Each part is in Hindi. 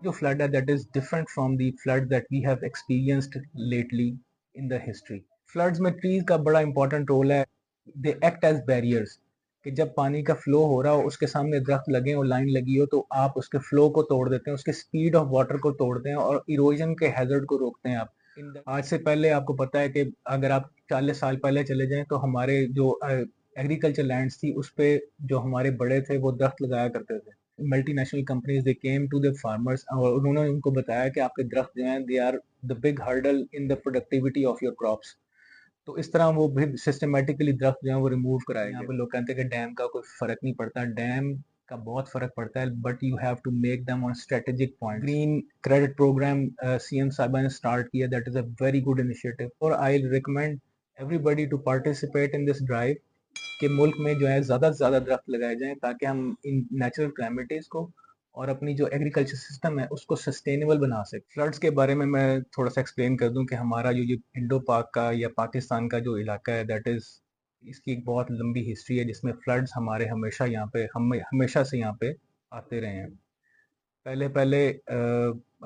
जो फ्लड है that is different from the flood that we have experienced lately in the history. Floods में ट्रीज का बड़ा इंपॉर्टेंट रोल है। दे एक्ट एज बैरियर्स कि जब पानी का फ्लो हो रहा हो, उसके सामने दरख्त लगे और लाइन लगी हो, तो आप उसके फ्लो को तोड़ देते हैं, उसके स्पीड ऑफ वाटर को तोड़ते हैं और इरोजन के हैजर्ड को रोकते हैं आप। आज से पहले आपको पता है कि अगर आप 40 साल पहले चले जाएं तो हमारे जो एग्रीकल्चर लैंड्स थी उस पे जो हमारे बड़े थे वो दरख्त लगाया करते थे। Multinational companies they came to the farmers और उन्होंने उनको बताया कि आपके दरख्त जो हैं they are the big hurdle in the productivity of your crops. तो इस तरह वो भी सिस्टमेटिकली दरख्त जो है वो रिमूव कराए। यहाँ पे लोग कहते हैं कि डैम का कोई फर्क नहीं पड़ता, डैम का बहुत फर्क पड़ता है, but you have to make them on strategic point. Green credit programme CM साहिबा ने स्टार्ट किया, that is a very good initiative और I recommend everybody to participate in this drive कि मुल्क में जो है ज़्यादा से ज़्यादा दरख्त लगाए जाएं ताकि हम इन नेचुरल क्लाइमेटीज़ को और अपनी जो एग्रीकल्चर सिस्टम है उसको सस्टेनेबल बना सकें। फ्लड्स के बारे में मैं थोड़ा सा एक्सप्लेन कर दूं कि हमारा जो ये इंडो पाक का या पाकिस्तान का जो इलाका है दैट इज़ इसकी एक बहुत लंबी हिस्ट्री है जिसमें फ्लड्स हमारे हमेशा यहाँ पे हमेशा से यहाँ पे आते रहे हैं। पहले पहले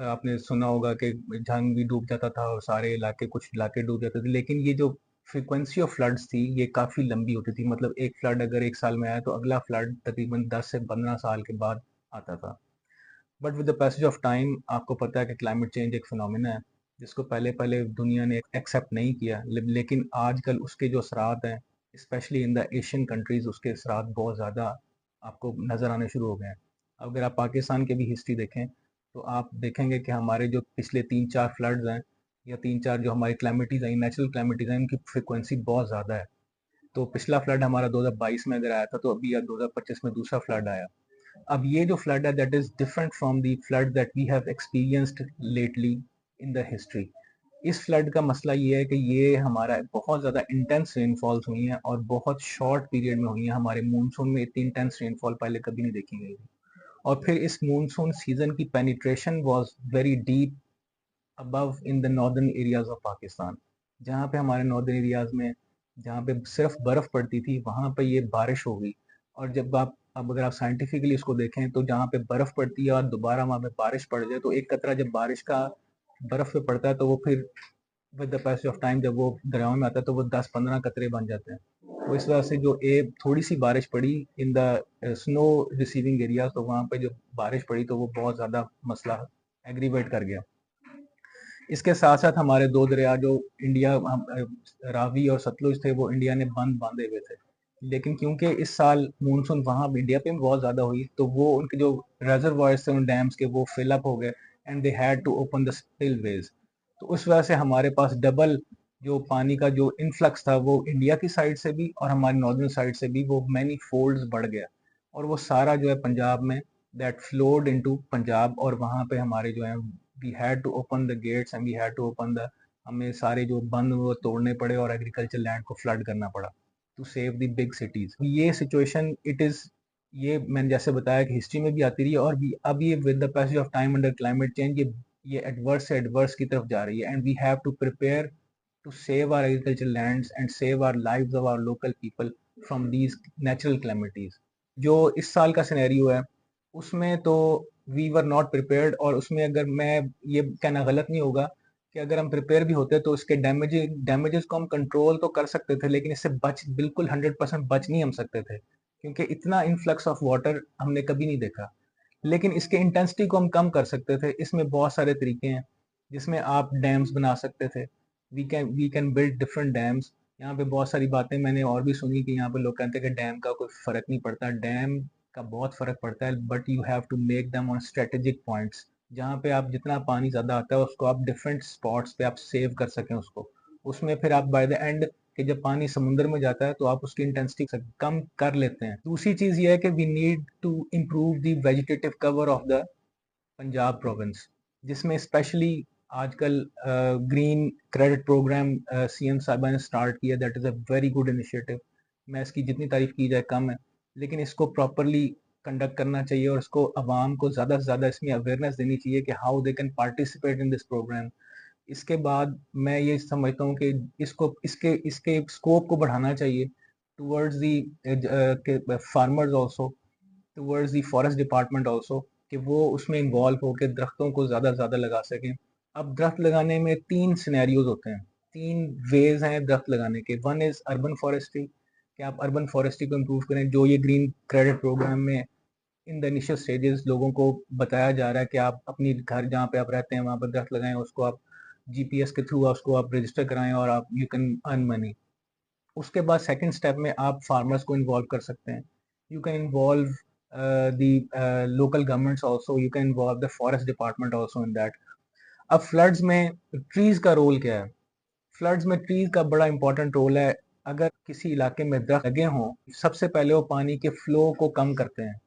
आपने सुना होगा कि जंग भी डूब जाता था और सारे इलाके कुछ इलाके डूब जाते थे, लेकिन ये जो फ्रीक्वेंसी ऑफ फ्लड्स थी ये काफ़ी लंबी होती थी। मतलब एक फ्लड अगर एक साल में आया तो अगला फ्लड तकरीबन 10 से 15 साल के बाद आता था। But with the passage of time आपको पता है कि क्लाइमेट चेंज एक फिनोमिना है जिसको पहले पहले दुनिया ने एक्सेप्ट नहीं किया, लेकिन आजकल उसके जो असरात हैं specially in the Asian countries उसके असरात बहुत ज़्यादा आपको नज़र आने शुरू हो गए हैं। अगर आप पाकिस्तान की भी हिस्ट्री देखें तो आप देखेंगे कि हमारे जो पिछले 3-4 फ्लड्स हैं या 3-4 जो हमारी क्लाइमेटीज आई नेचुरल क्लाइमेटीज हैं उनकी फ्रिक्वेंसी बहुत ज़्यादा है। तो पिछला फ्लड हमारा 2022 में अगर आया था तो अभी 2025 में दूसरा फ्लड आया। अब ये जो फ्लड है that is different from the flood that we have experienced lately in the history. इस फ्लड का मसला ये है कि ये हमारा बहुत ज़्यादा इंटेंस रेनफॉल्स हुई हैं और बहुत शॉर्ट पीरियड में हुई हैं। हमारे मानसून में इतनी इंटेंस रेनफॉल पहले कभी नहीं देखी गई थी और फिर इस मानसून सीजन की penetration was very deep above in the northern areas of Pakistan. जहाँ पे हमारे नॉर्दर्न एरियाज में जहाँ पे सिर्फ बर्फ पड़ती थी वहाँ पे ये बारिश हो गई। और जब आप अब अगर आप साइंटिफिकली इसको देखें तो जहाँ पे बर्फ पड़ती है और दोबारा वहाँ पे बारिश पड़ जाए तो एक कतरा जब बारिश का बर्फ पे पड़ता है तो वो फिर with the passage of time जब वो दरियाओं में आता है तो वो 10-15 कतरे बन जाते हैं। तो इस वजह से जो एक थोड़ी सी बारिश पड़ी in the snow receiving area तो वहाँ पे जो बारिश पड़ी तो वो बहुत ज़्यादा मसला एग्रीवेट कर गया। इसके साथ साथ हमारे दो दरिया जो इंडिया रावी और सतलुज थे वो इंडिया ने बंद बांधे हुए थे, लेकिन क्योंकि इस साल मानसून वहाँ इंडिया पे भी बहुत ज़्यादा हुई तो वो उनके जो रेजर्वायर्स थे उन डैम्स के वो फिल अप हो गए and they had to open the spillways. तो उस वजह से हमारे पास डबल जो पानी का जो इन्फ्लक्स था वो इंडिया की साइड से भी और हमारी नॉर्दर्न साइड से भी वो मैनी फोल्ड्स बढ़ गया और वो सारा जो है पंजाब में दैट फ्लोड इनटू पंजाब और वहाँ पे हमारे जो है we had to open the gates and we had to open the हमें सारे जो बंद वो तोड़ने पड़े और एग्रीकल्चर लैंड को फ्लड करना पड़ा to save the big cities. ये सिचुएशन इट इज ये मैंने जैसे बताया कि हिस्ट्री में भी आती रही है और भी अब ये with the passage of time under climate change ये एडवर्स से एडवर्स की तरफ जा रही है and we have to prepare to save our agricultural lands and save our lives of our local people from these natural calamities। जो इस साल का सिनेरियो है उसमें तो वी वर नॉट प्रिपेयर्ड और उसमें अगर मैं ये कहना गलत नहीं होगा कि अगर हम प्रिपेयर भी होते तो इसके डैमेजेस को हम कंट्रोल तो कर सकते थे, लेकिन इससे बच बिल्कुल 100% बच नहीं हम सकते थे क्योंकि इतना इन्फ्लक्स ऑफ वाटर हमने कभी नहीं देखा। लेकिन इसके इंटेंसिटी को हम कम कर सकते थे। इसमें बहुत सारे तरीके हैं जिसमें आप डैम्स बना सकते थे। We can build different dams. यहाँ पे बहुत सारी बातें मैंने और भी सुनी कि यहाँ पे लोग कहते हैं कि डैम का कोई फर्क नहीं पड़ता, डैम का बहुत फर्क पड़ता है, but you have to make them on strategic points जहाँ पे आप जितना पानी ज़्यादा आता है उसको आप डिफरेंट स्पॉट्स पे आप सेव कर सकें उसको। उसमें फिर आप बाय द एंड कि जब पानी समुद्र में जाता है तो आप उसकी इंटेंसिटी कम कर लेते हैं। दूसरी चीज़ ये है कि we need to improve the vegetative cover of the Punjab province, जिसमें स्पेशली आजकल ग्रीन क्रेडिट प्रोग्राम सीएम साहिबा ने स्टार्ट किया, that is a very good initiative. मैं इसकी जितनी तारीफ की जाए कम है, लेकिन इसको प्रॉपरली कंडक्ट करना चाहिए और इसको आवाम को ज़्यादा से ज़्यादा इसमें अवेयरनेस देनी चाहिए कि how they can participate in this program. इसके बाद मैं ये समझता हूँ कि इसको इसके इसके स्कोप को बढ़ाना चाहिए towards the farmers also, towards the forest department also, कि वो उसमें इन्वॉल्व होकर दरख्तों को ज़्यादा से ज़्यादा लगा सकें। अब दरख्त लगाने में 3 सिनेरियोज़ होते हैं, 3 वेज़ हैं दरख्त लगाने के। वन इज़ अर्बन फॉरेस्ट्री, कि आप अर्बन फॉरेस्ट्री को इम्प्रूव करें, जो ये ग्रीन क्रेडिट प्रोग्राम में इन द इनिशियल स्टेजेस लोगों को बताया जा रहा है कि आप अपनी घर जहाँ पे आप रहते हैं वहाँ पर दरख्त लगाएं, उसको आप जीपीएस के थ्रू उसको आप रजिस्टर कराएं और आप यू कैन अर्न मनी। उसके बाद सेकंड स्टेप में आप फार्मर्स को इन्वॉल्व कर सकते हैं। You can involve the local governments also, you can involve the forest department also in that. अब फ्लड्स में ट्रीज का रोल क्या है? फ्लड्स में ट्रीज का बड़ा इंपॉर्टेंट रोल है। अगर किसी इलाके में दरख्त लगे हों, सबसे पहले वो पानी के फ्लो को कम करते हैं।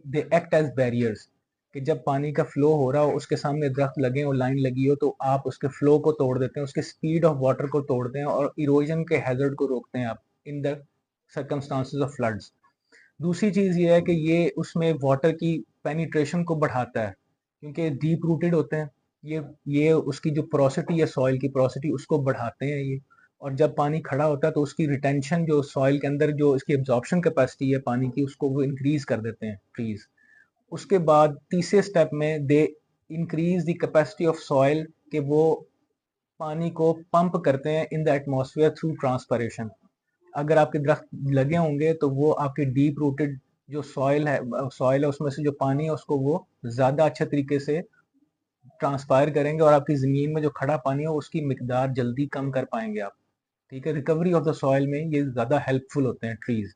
दे एक्ट एज बैरियर्स, कि जब पानी का फ्लो हो रहा हो उसके सामने दरख्त लगे और लाइन लगी हो तो आप उसके फ्लो को तोड़ देते हैं, उसके स्पीड ऑफ वाटर को तोड़ते हैं और इरोजन के हैजर्ड को रोकते हैं आप in the circumstances of floods. दूसरी चीज़ ये है कि ये उसमें वाटर की पेनिट्रेशन को बढ़ाता है, क्योंकि डीप रूटेड होते हैं ये उसकी जो पोरोसिटी है, सॉइल की पोरोसिटी उसको बढ़ाते हैं ये। और जब पानी खड़ा होता है तो उसकी रिटेंशन, जो सॉइल के अंदर जो इसकी एब्जॉर्प्शन कैपेसिटी है पानी की, उसको वो इंक्रीज कर देते हैं ट्रीज। उसके बाद तीसरे स्टेप में they increase the capacity of soil, कि वो पानी को पंप करते हैं in the atmosphere through transpiration. अगर आपके दरख्त लगे होंगे तो वो आपके डीप रूटेड जो सॉइल है उसमें से जो पानी है उसको वो ज़्यादा अच्छे तरीके से ट्रांसपायर करेंगे और आपकी ज़मीन में जो खड़ा पानी है उसकी मिकदार जल्दी कम कर पाएंगे आप। ठीक है, रिकवरी ऑफ द सॉइल में ये ज़्यादा हेल्पफुल होते हैं ट्रीज।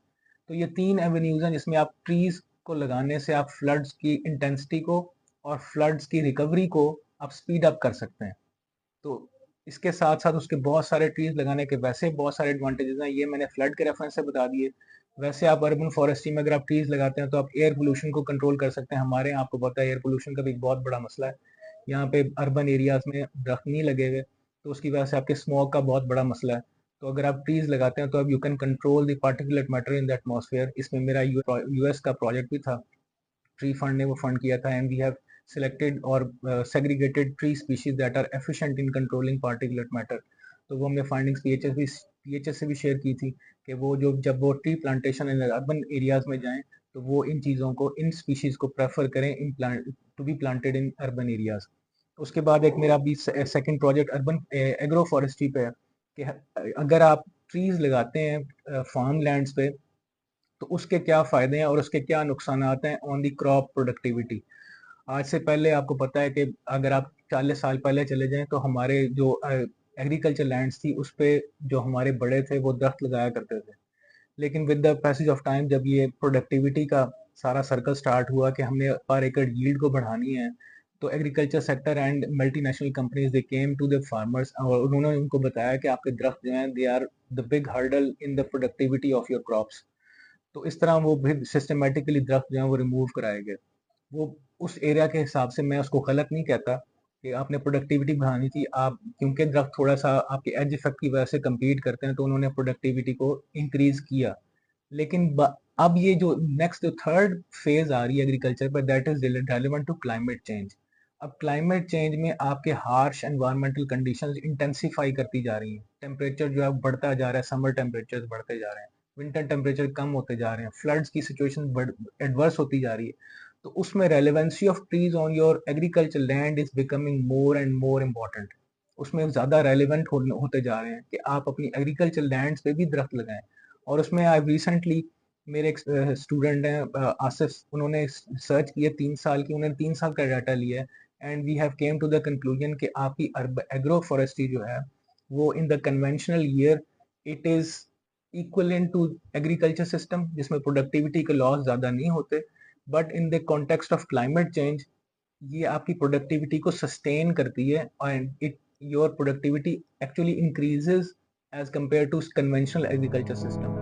तो ये 3 एवेन्यूज हैं जिसमें आप ट्रीज को लगाने से आप फ्लड्स की इंटेंसिटी को और फ्लड्स की रिकवरी को आप स्पीड अप कर सकते हैं। तो इसके साथ साथ उसके बहुत सारे ट्रीज लगाने के वैसे बहुत सारे एडवांटेजेस हैं, ये मैंने फ्लड के रेफरेंस से बता दिए। वैसे आप अर्बन फॉरेस्ट्री में अगर आप ट्रीज लगाते हैं तो आप एयर पोल्यूशन को कंट्रोल कर सकते हैं। हमारे यहाँ आपको पता है एयर पोल्यूशन का भी एक बहुत बड़ा मसला है। यहाँ पे अर्बन एरियाज में दरख्त नहीं लगे हुए तो उसकी वजह से आपके स्मोक का बहुत बड़ा मसला है। तो अगर आप ट्रीज लगाते हैं तो आप you can control the particulate matter in the atmosphere. इसमें मेरा यूएस का प्रोजेक्ट भी था, ट्री फंड ने वो फंड किया था, and we have selected or segregated tree species that are efficient in controlling particulate matter। तो वो हमने फाइंडिंग्स पीएचएस से भी शेयर की थी कि वो जो जब वो tree plantation in urban areas में जाएं तो वो इन चीज़ों को, इन स्पीशीज को प्रेफर करें in plant to be planted in urban areas. उसके बाद एक मेरा भी second project urban agro forestry पे है कि अगर आप ट्रीज लगाते हैं फार्म लैंड्स पे तो उसके क्या फ़ायदे हैं और उसके क्या नुकसान हैं ऑन दी क्रॉप प्रोडक्टिविटी। आज से पहले आपको पता है कि अगर आप 40 साल पहले चले जाएं तो हमारे जो एग्रीकल्चर लैंड्स थी उस पे जो हमारे बड़े थे वो दरख्त लगाया करते थे। लेकिन with the passage of time जब ये प्रोडक्टिविटी का सारा सर्कल स्टार्ट हुआ कि हमने पर एकड़ यील्ड को बढ़ानी है, तो agriculture sector and multinational companies they came to the farmers और उन्होंने उनको बताया कि आपके दरख्त जो हैं they are the big hurdle in the productivity of your crops. तो इस तरह वो भी सिस्टमेटिकली दरख्त जो है वो रिमूव कराए गए। वो उस एरिया के हिसाब से, मैं उसको गलत नहीं कहता कि आपने प्रोडक्टिविटी बढ़ानी थी, आप क्योंकि दरख्त थोड़ा सा आपके एज इफेक्ट की वजह से कम्पीट करते हैं तो उन्होंने प्रोडक्टिविटी को इंक्रीज किया। लेकिन अब ये जो नेक्स्ट जो थर्ड फेज आ रही है एग्रीकल्चर पर, that is relevant to climate change. अब क्लाइमेट चेंज में आपके हार्श एनवायरमेंटल कंडीशंस इंटेंसिफाई करती जा रही हैं, टेम्परेचर जो है बढ़ता जा रहा है, समर टेम्परेचर बढ़ते जा रहे हैं, विंटर टेम्परेचर कम होते जा रहे हैं, फ्लड्स की सिचुएशन एडवर्स होती जा रही है। तो उसमें relevancy of trees on your agriculture land is becoming more and more important. उसमें ज़्यादा रेलिवेंट होते जा रहे हैं कि आप अपनी एग्रीकल्चर लैंड्स पे भी दरख्त लगाएं। और उसमें आई रिसेंटली, मेरे एक स्टूडेंट हैं आसिफ, उन्होंने सर्च किया 3 साल की, उन्होंने 3 साल का डाटा लिया है and we have came to the conclusion कि आपकी एग्रो फॉरेस्ट्री जो है वो in the conventional year it is equivalent to agriculture system जिसमें प्रोडक्टिविटी के लॉस ज़्यादा नहीं होते। But in the context of climate change ये आपकी प्रोडक्टिविटी को सस्टेन करती है and it your productivity actually increases as compare to conventional agriculture system.